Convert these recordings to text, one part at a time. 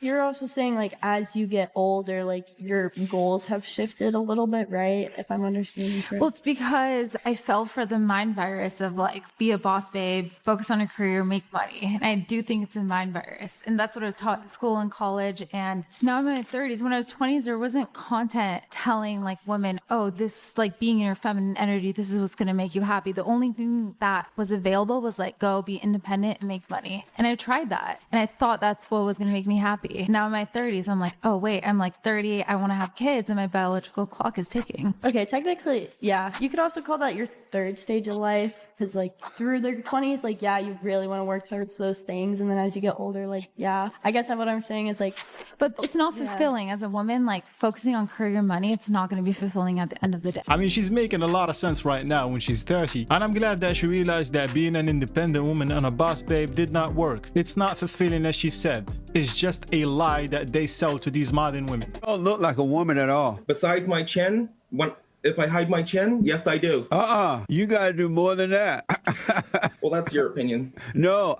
You're also saying, like, as you get older, like, your goals have shifted a little bit, right? If I'm understanding correctly. Well, it's because I fell for the mind virus of, like, be a boss babe, focus on your career, make money. And I do think it's a mind virus. And that's what I was taught in school and college. And now I'm in my 30s. When I was 20s, there wasn't content telling, like, women, oh, this, like, being in your feminine energy, this is what's going to make you happy. The only thing that was available was, like, go be independent and make money. And I tried that. And I thought that's what was going to make me happy. Now in my 30s, I'm like, oh, wait, I'm like 30. I want to have kids and my biological clock is ticking. Okay, technically, yeah. You could also call that your third stage of life because, like, through the 20s, like, yeah, you really want to work towards those things. And then as you get older, like, yeah, I guess what I'm saying is, like, but it's not fulfilling as a woman, like, focusing on career and money. It's not going to be fulfilling at the end of the day. I mean, she's making a lot of sense right now when she's 30. And I'm glad that she realized that being an independent woman and a boss babe did not work. It's not fulfilling as she said. It's just a lie that they sell to these modern women. You don't look like a woman at all. Besides my chin, if I hide my chin, yes, I do. You gotta do more than that. Well, that's your opinion. No,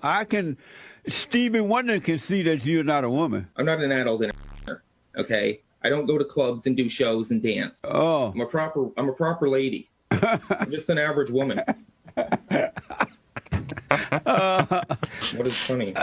Stevie Wonder can see that you're not a woman. I'm not an adult anymore, okay? I don't go to clubs and do shows and dance. Oh. I'm a proper lady. I'm just an average woman. What is funny?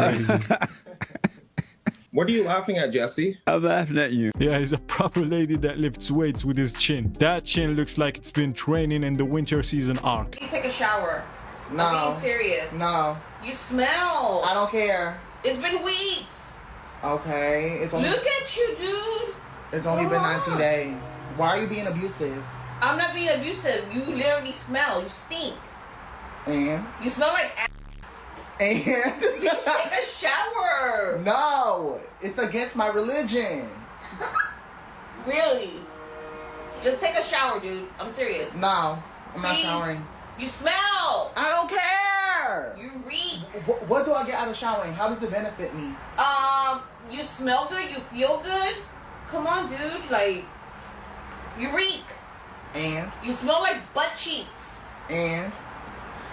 What are you laughing at, Jesse? I'm laughing at you. Yeah, he's a proper lady that lifts weights with his chin. That chin looks like it's been training in the winter season arc. Please take a shower. No. I'm being serious. No. You smell. I don't care. It's been weeks. Okay. Look at you, dude. It's only been 19 days. Why are you being abusive? I'm not being abusive. You literally smell. You stink. And? You smell like ass. And? Please take a shower. No. It's against my religion. Really? Just take a shower, dude. I'm serious. No. I'm not Please. showering. You smell. I don't care. You reek. What do I get out of showering? How does it benefit me? You smell good. You feel good. Come on, dude. Like, you reek. And? You smell like butt cheeks. And?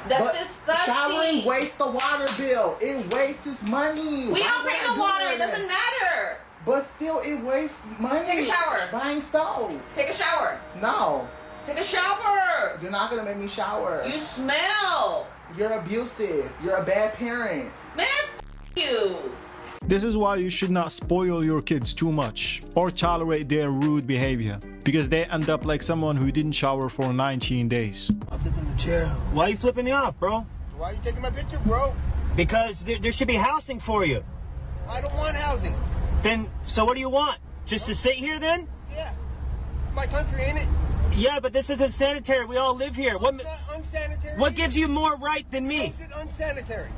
That's disgusting. Showering wastes the water bill. It wastes money. We don't pay the water. It doesn't matter. But still, it wastes money. Take a shower. Buying soap. Take a shower. No. Take a shower. You're not gonna make me shower. You smell. You're abusive. You're a bad parent. Man, you. This is why you should not spoil your kids too much or tolerate their rude behavior, because they end up like someone who didn't shower for 19 days. I'm flipping the chair. Why are you flipping me off, bro? Why are you taking my picture, bro? Because there should be housing for you. I don't want housing. Then, so what do you want? Just to sit here then? Yeah. It's my country, ain't it? Yeah, but this isn't sanitary. We all live here. It's not unsanitary. What gives you more right than me? Is it unsanitary?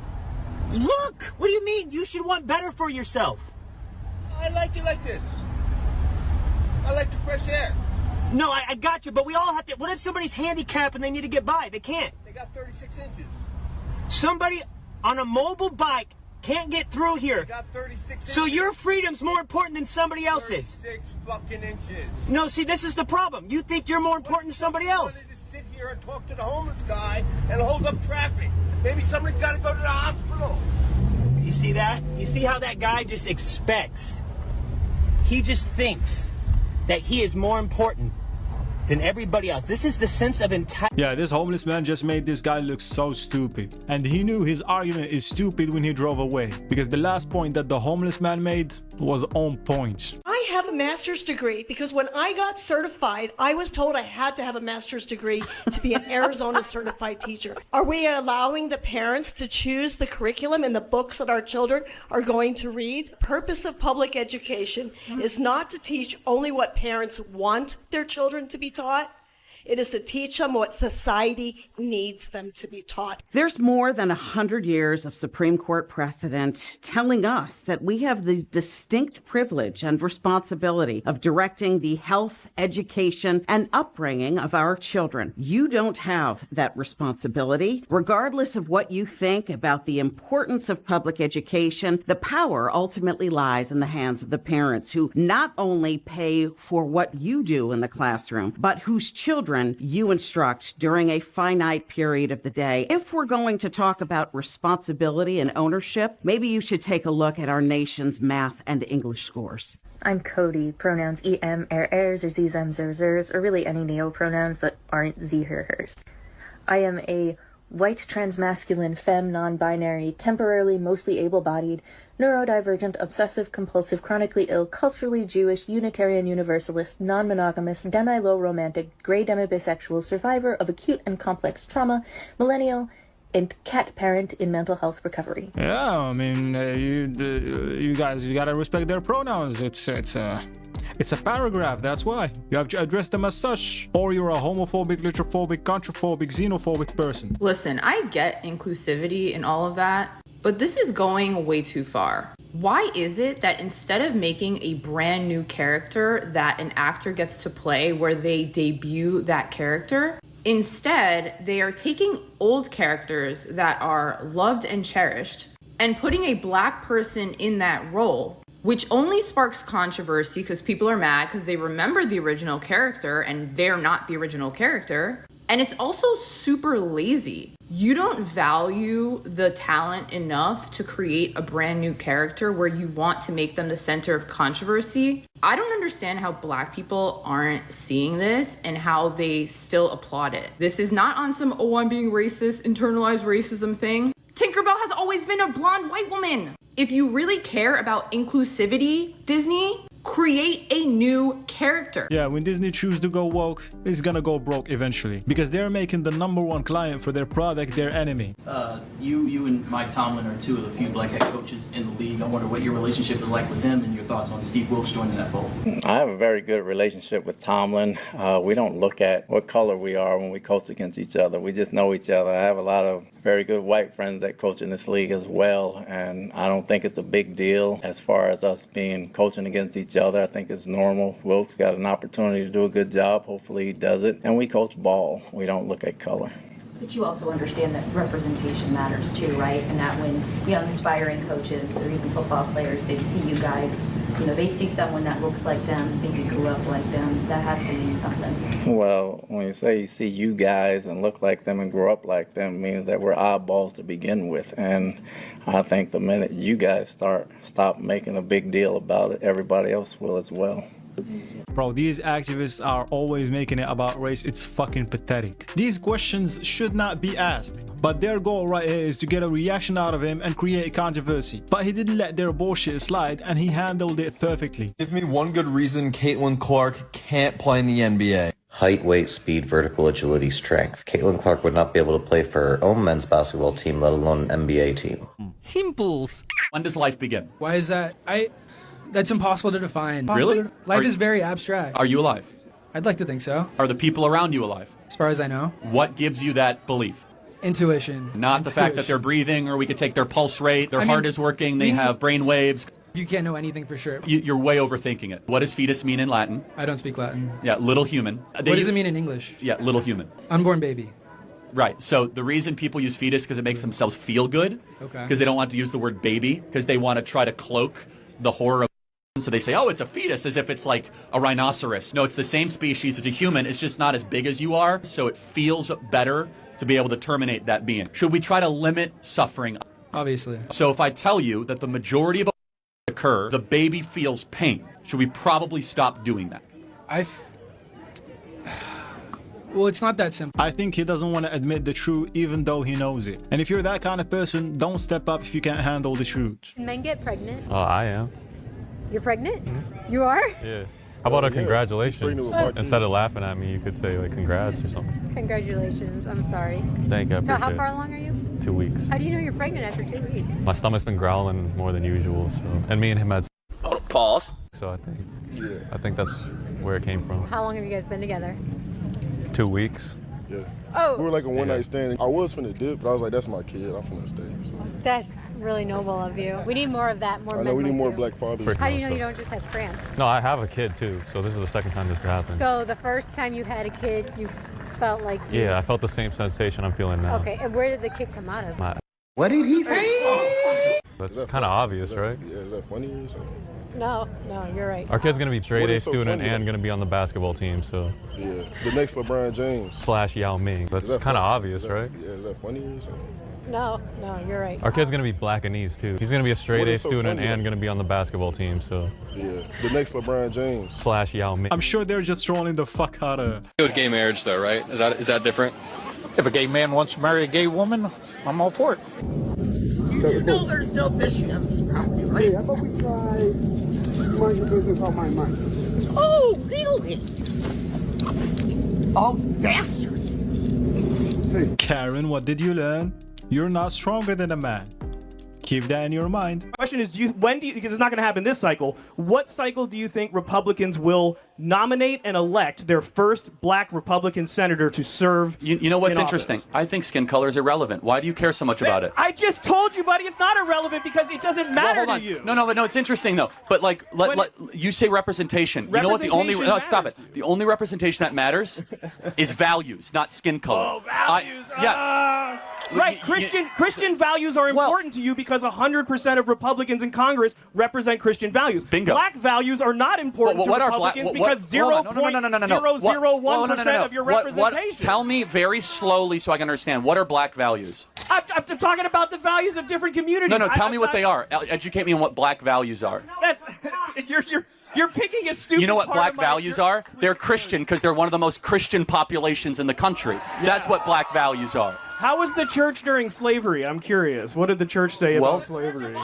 Look! What do you mean? You should want better for yourself. I like it like this. I like the fresh air. No, I got you, but we all have to... What if somebody's handicapped and they need to get by? They can't. They got 36 inches. Somebody on a mobile bike can't get through here. They got 36 inches. So your freedom's more important than somebody else's. 36 fucking inches. No, see, this is the problem. You think you're more important than somebody else. I wanted to sit here and talk to the homeless guy and hold up traffic. Maybe somebody's got to go to the hospital. You see that? You see how that guy just expects? He just thinks that he is more important than everybody else. This is the sense of entitlement. Yeah, this homeless man just made this guy look so stupid. And he knew his argument is stupid when he drove away, because the last point that the homeless man made was on point. I have a master's degree because when I got certified, I was told I had to have a master's degree to be an Arizona certified teacher. Are we allowing the parents to choose the curriculum and the books that our children are going to read? The purpose of public education is not to teach only what parents want their children to be taught. It is to teach them what society needs them to be taught. There's more than 100 years of Supreme Court precedent telling us that we have the distinct privilege and responsibility of directing the health, education, and upbringing of our children. You don't have that responsibility. Regardless of what you think about the importance of public education, the power ultimately lies in the hands of the parents who not only pay for what you do in the classroom, but whose children children you instruct during a finite period of the day. If we're going to talk about responsibility and ownership, maybe you should take a look at our nation's math and English scores. I'm Cody, pronouns em, ers, or zem, zers, or really any neo-pronouns that aren't ze, her, hers. I am a white, transmasculine, femme, non-binary, temporarily mostly able-bodied, neurodivergent, obsessive-compulsive, chronically ill, culturally Jewish, Unitarian Universalist, non-monogamous, demi-low romantic, gray demi-bisexual, survivor of acute and complex trauma, millennial, and cat parent in mental health recovery. Yeah, I mean, you guys, you gotta respect their pronouns. It's a paragraph, that's why. You have to address them as such. Or you're a homophobic, literophobic, contraphobic, xenophobic person. Listen, I get inclusivity and all of that, but this is going way too far. Why is it that instead of making a brand new character that an actor gets to play where they debut that character, instead they are taking old characters that are loved and cherished and putting a black person in that role, which only sparks controversy because people are mad because they remember the original character and they're not the original character. And it's also super lazy. You don't value the talent enough to create a brand new character where you want to make them the center of controversy. I don't understand how black people aren't seeing this and how they still applaud it. This is not on some, oh, I'm being racist, internalized racism thing. Tinkerbell has always been a blonde white woman. If you really care about inclusivity, Disney, create a new character. Yeah, when Disney chooses to go woke, it's gonna go broke eventually. Because they're making the #1 client for their product their enemy. You and Mike Tomlin are two of the few black head coaches in the league. I wonder what your relationship is like with them and your thoughts on Steve Wilkes joining that fold. I have a very good relationship with Tomlin. We don't look at what color we are when we coach against each other. We just know each other. I have a lot of very good white friends that coach in this league as well, and I don't think it's a big deal as far as us being coaching against each other. I think it's normal. Wilkes got an opportunity to do a good job. Hopefully he does it. And we coach ball. We don't look at color. But you also understand that representation matters too, right? And that when young aspiring coaches or even football players, they see you guys, they see someone that looks like them, maybe grew up like them, that has to mean something. Well, when you say you see you guys and look like them and grow up like them, it means that we're oddballs to begin with. And I think the minute you guys stop making a big deal about it, everybody else will as well. Bro, these activists are always making it about race. It's fucking pathetic. These questions should not be asked, but their goal right here is to get a reaction out of him and create a controversy. But he didn't let their bullshit slide and he handled it perfectly. Give me one good reason Caitlin Clark can't play in the NBA. Height, weight, speed, vertical agility, strength. Caitlin Clark would not be able to play for her own men's basketball team, let alone an NBA team. Simples. When does life begin? Why is that? That's impossible to define. Really? Life is very abstract. Are you alive? I'd like to think so. Are the people around you alive? As far as I know. What gives you that belief? Intuition. Not the fact that they're breathing, or we could take their pulse rate, their heart is working, they have brain waves. You can't know anything for sure. You're way overthinking it. What does fetus mean in Latin? I don't speak Latin. Yeah, little human. What does it mean in English? Yeah, little human. Unborn baby. Right. So the reason people use fetus because it makes themselves feel good. Okay. Because they don't want to use the word baby, because they want to try to cloak the horror of. So they say, oh, it's a fetus, as if it's like a rhinoceros. No, it's the same species as a human. It's just not as big as you are. So it feels better to be able to terminate that being. Should we try to limit suffering? Obviously. So if I tell you that the majority of occur, the baby feels pain, should we probably stop doing that? Well, it's not that simple. I think he doesn't want to admit the truth even though he knows it. And if you're that kind of person, don't step up if you can't handle the truth. Can men get pregnant? Oh, I am. You're pregnant? Mm-hmm. You are? Yeah. How about a congratulations? Instead of laughing at me, you could say like congrats or something. Congratulations. I'm sorry. Thank you. I appreciate it. So how far along are you? 2 weeks. How do you know you're pregnant after 2 weeks? My stomach's been growling more than usual, so and me and him had. Pause. So I think that's where it came from. How long have you guys been together? 2 weeks. Yeah. Oh. We were like a one-night stand. I was finna dip, but I was like, that's my kid. I'm finna stay. So. That's really noble of you. We need more of that. More. I know we need more black fathers. How do you know you don't just have cramps? No, I have a kid too. So this is the second time this happened. So the first time you had a kid, you felt like. Yeah, I felt the same sensation I'm feeling now. Okay, and where did the kid come out of? What did he say? That's kind of obvious, right? Yeah, is that funny or something? No, you're right. Our kid's going to be straight What A is so student funny, and though? going to be on the basketball team, so. Yeah, the next LeBron James. / Yao Ming. That's Is that kind of funny? obvious, Is that- right? Yeah, is that funny or something? No, you're right. Our kid's going to be Blackanese, too. He's going to be a straight What A is so student funny, and though? going to be on the basketball team, so. Yeah, the next LeBron James. / Yao Ming. I'm sure they're just trolling the fuck out of. With gay marriage, though, right? Is that different? If a gay man wants to marry a gay woman, I'm all for it. You know there's no fishing on this property, right? How about we try mind your business on my mind? Oh, really? Oh, bastard. Karen, what did you learn? You're not stronger than a man. Keep that in your mind. The question is, because it's not going to happen this cycle, what cycle do you think Republicans will nominate and elect their first black Republican senator to serve You know what's in interesting? office? I think skin color is irrelevant. Why do you care so much about it? I just told you, buddy, it's not irrelevant because it doesn't matter Well, hold to on. you. No, it's interesting though. But like, you say representation. You know what? The only stop it. The only representation that matters is values, not skin color. Oh, values. Right, Christian values are important to you because 100% of Republicans in Congress represent Christian values. Bingo. Black values are not important to Republicans because 0.001% of your representation. Tell me very slowly so I can understand. What are black values? I'm talking about the values of different communities. No, tell me what they are. Educate me on what black values are. That's you're picking a stupid. You know what part black of my- values are? They're Christian because they're one of the most Christian populations in the country. That's what black values are. How was the church during slavery? I'm curious. What did the church say about slavery?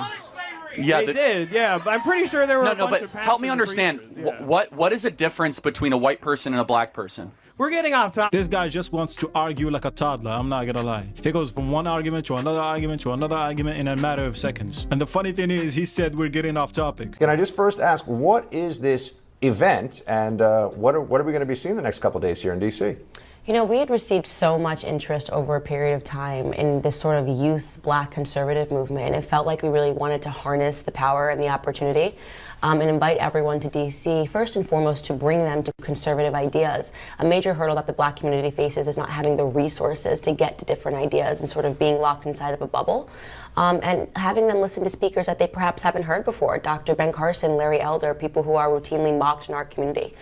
Yeah, they did. Yeah, but I'm pretty sure there were a bunch but of help me pastors and understand. preachers, yeah. What is the difference between a white person and a black person? We're getting off topic. This guy just wants to argue like a toddler, I'm not gonna lie. He goes from one argument to another argument to another argument in a matter of seconds. And the funny thing is, he said we're getting off topic. Can I just first ask, what is this event and what are we going to be seeing the next couple of days here in D.C.? You know, we had received so much interest over a period of time in this sort of youth black conservative movement, and it felt like we really wanted to harness the power and the opportunity and invite everyone to DC, first and foremost, to bring them to conservative ideas. A major hurdle that the black community faces is not having the resources to get to different ideas and sort of being locked inside of a bubble. And having them listen to speakers that they perhaps haven't heard before, Dr. Ben Carson, Larry Elder, people who are routinely mocked in our community.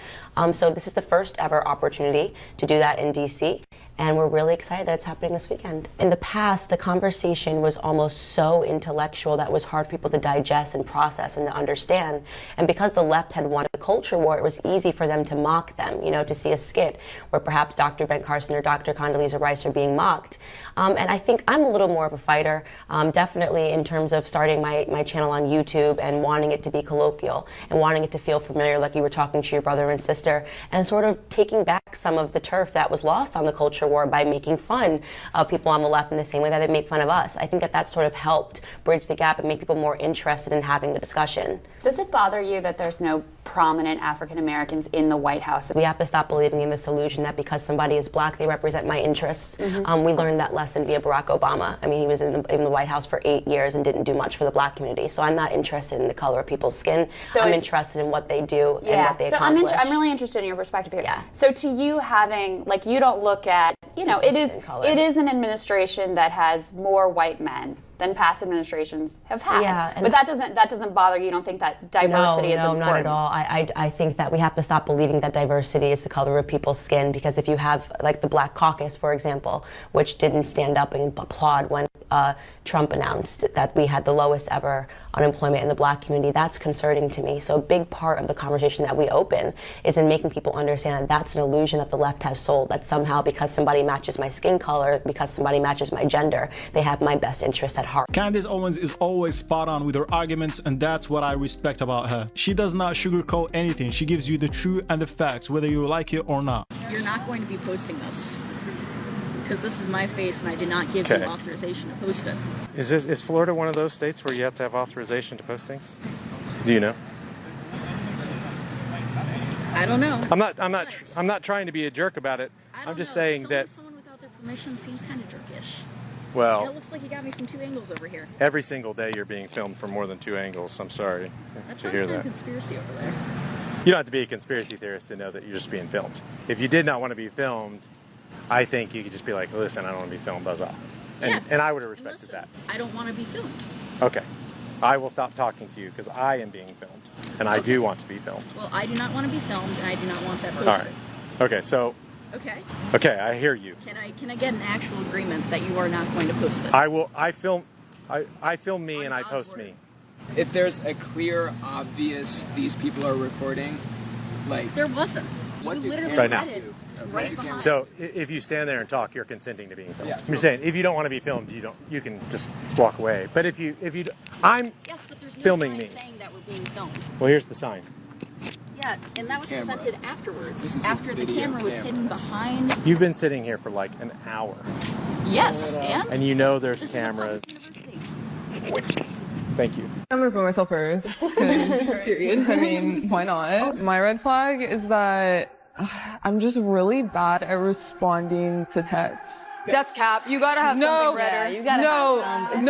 So this is the first ever opportunity to do that in DC. And we're really excited that it's happening this weekend. In the past, the conversation was almost so intellectual that it was hard for people to digest and process and to understand. And because the left had won the culture war, it was easy for them to mock them, you know, to see a skit where perhaps Dr. Ben Carson or Dr. Condoleezza Rice are being mocked. And I think I'm a little more of a fighter, definitely in terms of starting my channel on YouTube and wanting it to be colloquial and wanting it to feel familiar, like you were talking to your brother and sister, and sort of taking back some of the turf that was lost on the culture war by making fun of people on the left in the same way that they make fun of us. I think that sort of helped bridge the gap and make people more interested in having the discussion. Does it bother you that there's no prominent African Americans in the White House? We have to stop believing in this illusion that because somebody is black, they represent my interests. We learned that lesson via Barack Obama. I mean, he was in the White House for 8 years and didn't do much for the black community. So I'm not interested in the color of people's skin. So I'm interested in what they do and what they so accomplish. I'm really interested in your perspective here. Yeah. So to you having, like, you don't look at, you know, it is an administration that has more white men than past administrations have had. Yeah, but that doesn't bother you. You don't think that diversity is important? No, not at all. I think that we have to stop believing that diversity is the color of people's skin, because if you have, like, the Black Caucus, for example, which didn't stand up and applaud when Trump announced that we had the lowest ever unemployment in the black community, that's concerning to me. So a big part of the conversation that we open is in making people understand that that's an illusion that the left has sold, that somehow because somebody matches my skin color, because somebody matches my gender, they have my best interests at heart. Candace Owens is always spot on with her arguments, and that's what I respect about her. She does not sugarcoat anything. She gives you the truth and the facts, whether you like it or not. You're not going to be posting this, because this is my face and I did not give you authorization to post it. Is Florida one of those states where you have to have authorization to post things? Do you know? I don't know. I'm not trying to be a jerk about it. I'm just saying that someone without their permission seems kind of jerkish. Well, and it looks like you got me from 2 angles over here. every single day you're being filmed from more than 2 angles. I'm sorry to hear Kind of that. conspiracy over there. You don't have to be a conspiracy theorist to know that you're just being filmed. If you did not want to be filmed, I think you could just be like, listen, I don't want to be filmed, buzz off. And I would have respected that. I don't want to be filmed. Okay. I will stop talking to you because I am being filmed, and I do want to be filmed. Well, I do not want to be filmed, and I do not want that posted. All right. Okay, so. Okay. Okay, I hear you. Can I get an actual agreement that you are not going to post it? I will. I film me and I post me. If there's a clear, obvious, these people are recording, like there wasn't. What You do literally Right now. had it right behind. So if you stand there and talk, you're consenting to being filmed. Yeah. I'm just saying, if you don't want to be filmed, you can just walk away. But if you, I'm Yes, but there's no filming sign me. saying that we're being filmed. Well, here's the sign. Yeah, and that was camera. presented afterwards, This is a after the video camera was camera. hidden behind. You've been sitting here for like an hour, Yes, and and you know there's this cameras. is a public university. Thank you. I'm gonna put myself first. Period. I mean, why not? My red flag is that I'm just really bad at responding to texts. That's cap. You gotta have something better. You gotta have something.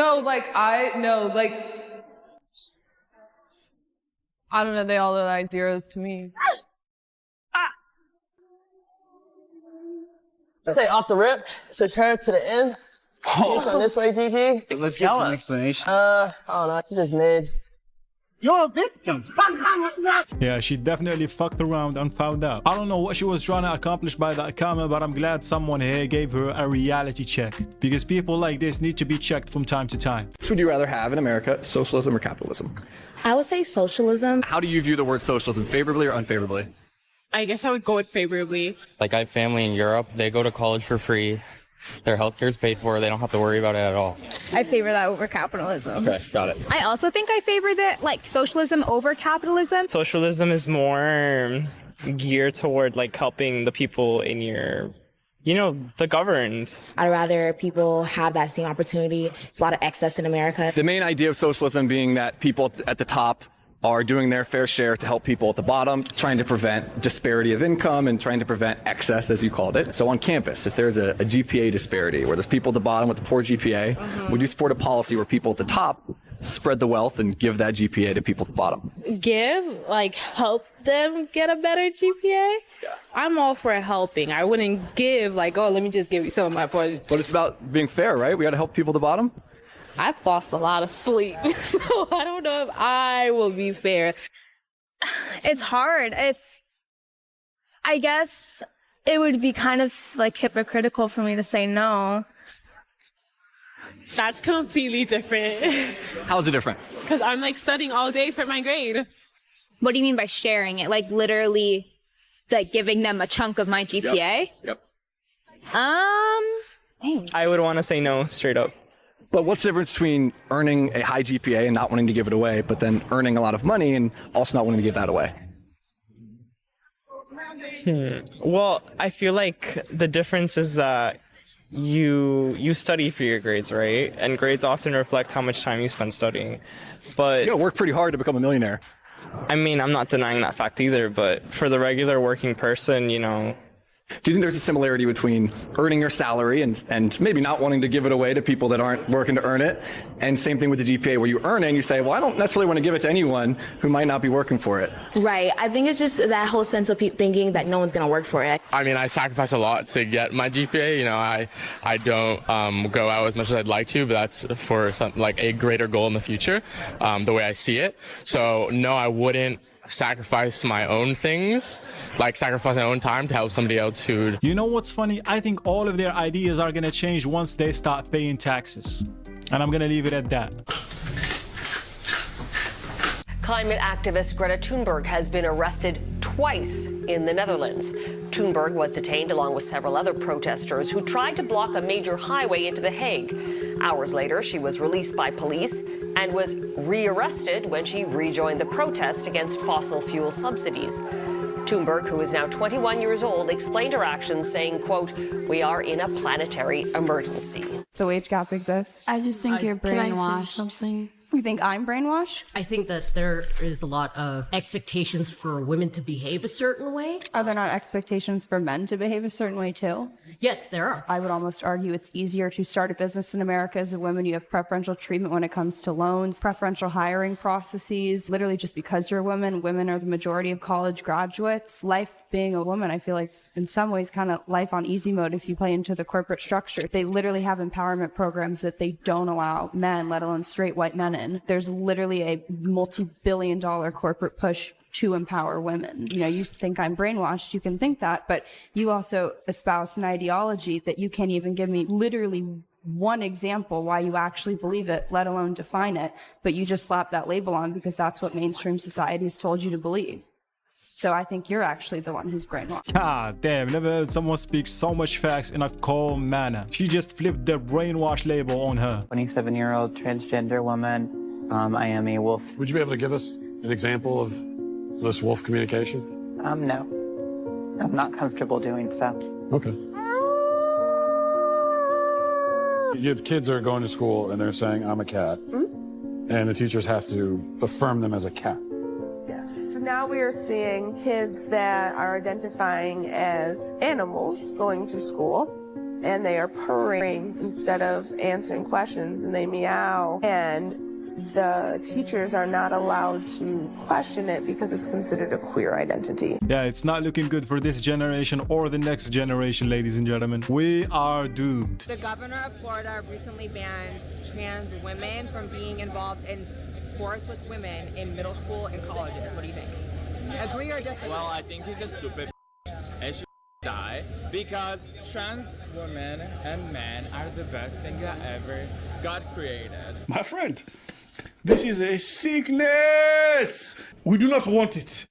I don't know, they all look like zeros to me. Say off the rip, switch her to the end. On this way, GG. Let's get some explanation. I don't know, she just mid. You're a victim. Yeah, she definitely fucked around and found out. I don't know what she was trying to accomplish by that comment, but I'm glad someone here gave her a reality check. Because people like this need to be checked from time to time. What would you rather have in America, socialism or capitalism? I would say socialism. How do you view the word socialism, favorably or unfavorably? I guess I would go with favorably. Like, I have family in Europe. They go to college for free. Their healthcare is paid for. They don't have to worry about it at all. I favor that over capitalism. Okay, got it. I also think I favor that, like, socialism over capitalism. Socialism is more geared toward like helping the people in your, the governed. I'd rather people have that same opportunity. There's a lot of excess in America. The main idea of socialism being that people at the top are doing their fair share to help people at the bottom, trying to prevent disparity of income and trying to prevent excess, as you called it. So on campus, if there's a GPA disparity where there's people at the bottom with a poor GPA, would you support a policy where people at the top spread the wealth and give that GPA to people at the bottom? Help them get a better GPA? Yeah. I'm all for helping. I wouldn't give, let me just give you some of my points. But it's about being fair, right? We got to help people at the bottom. I've lost a lot of sleep, so I don't know if I will be fair. It's hard. I guess it would be kind of hypocritical for me to say no. That's completely different. How is it different? Because I'm studying all day for my grade. What do you mean by sharing it? Literally, giving them a chunk of my GPA? Yep. I would want to say no straight up. But what's the difference between earning a high GPA and not wanting to give it away, but then earning a lot of money and also not wanting to give that away? Well, I feel like the difference is that you study for your grades, right? And grades often reflect how much time you spend studying. But you gotta work pretty hard to become a millionaire. I mean, I'm not denying that fact either, but for the regular working person, Do you think there's a similarity between earning your salary and maybe not wanting to give it away to people that aren't working to earn it? And same thing with the GPA, where you earn it and you say, well, I don't necessarily want to give it to anyone who might not be working for it. Right. I think it's just that whole sense of thinking that no one's going to work for it. I mean, I sacrifice a lot to get my GPA. I don't go out as much as I'd like to, but that's for a greater goal in the future, the way I see it. So, no, I wouldn't sacrifice my own things, sacrifice my own time to help somebody else who... You know what's funny? I think all of their ideas are gonna change once they start paying taxes. And I'm gonna leave it at that. Climate activist Greta Thunberg has been arrested twice in the Netherlands. Thunberg was detained along with several other protesters who tried to block a major highway into The Hague. Hours later, she was released by police and was rearrested when she rejoined the protest against fossil fuel subsidies. Thunberg, who is now 21 years old, explained her actions, saying, quote, "We are in a planetary emergency." So wage gap exists. I just think you're brainwashed. Something. You think I'm brainwashed? I think that there is a lot of expectations for women to behave a certain way. Are there not expectations for men to behave a certain way too? Yes, there are. I would almost argue it's easier to start a business in America as a woman. You have preferential treatment when it comes to loans, preferential hiring processes. Literally just because you're a woman, women are the majority of college graduates. Life being a woman, I feel like it's in some ways kind of life on easy mode if you play into the corporate structure. They literally have empowerment programs that they don't allow men, let alone straight white men in. There's literally a multi-billion-dollar corporate push to empower women. You know, you think I'm brainwashed, you can think that, but you also espouse an ideology that you can't even give me literally one example why you actually believe it, let alone define it, but you just slap that label on because that's what mainstream society has told you to believe. So I think you're actually the one who's brainwashed. God damn, never heard someone speak so much facts in a calm manner. She just flipped the brainwash label on her. 27-year-old transgender woman. I am a wolf. Would you be able to give us an example of this wolf communication? No. I'm not comfortable doing so. Okay. You have kids that are going to school and they're saying, I'm a cat. And the teachers have to affirm them as a cat. Yes. So now we are seeing kids that are identifying as animals going to school, and they are purring instead of answering questions, and they meow, and the teachers are not allowed to question it because it's considered a queer identity. Yeah, it's not looking good for this generation or the next generation, ladies and gentlemen. We are doomed. The governor of Florida recently banned trans women from being involved in sports with women in middle school and colleges. What do you think? Agree or disagree? Well, I think he's a stupid and should die because trans women and men are the best thing that ever God created. My friend, this is a sickness. We do not want it.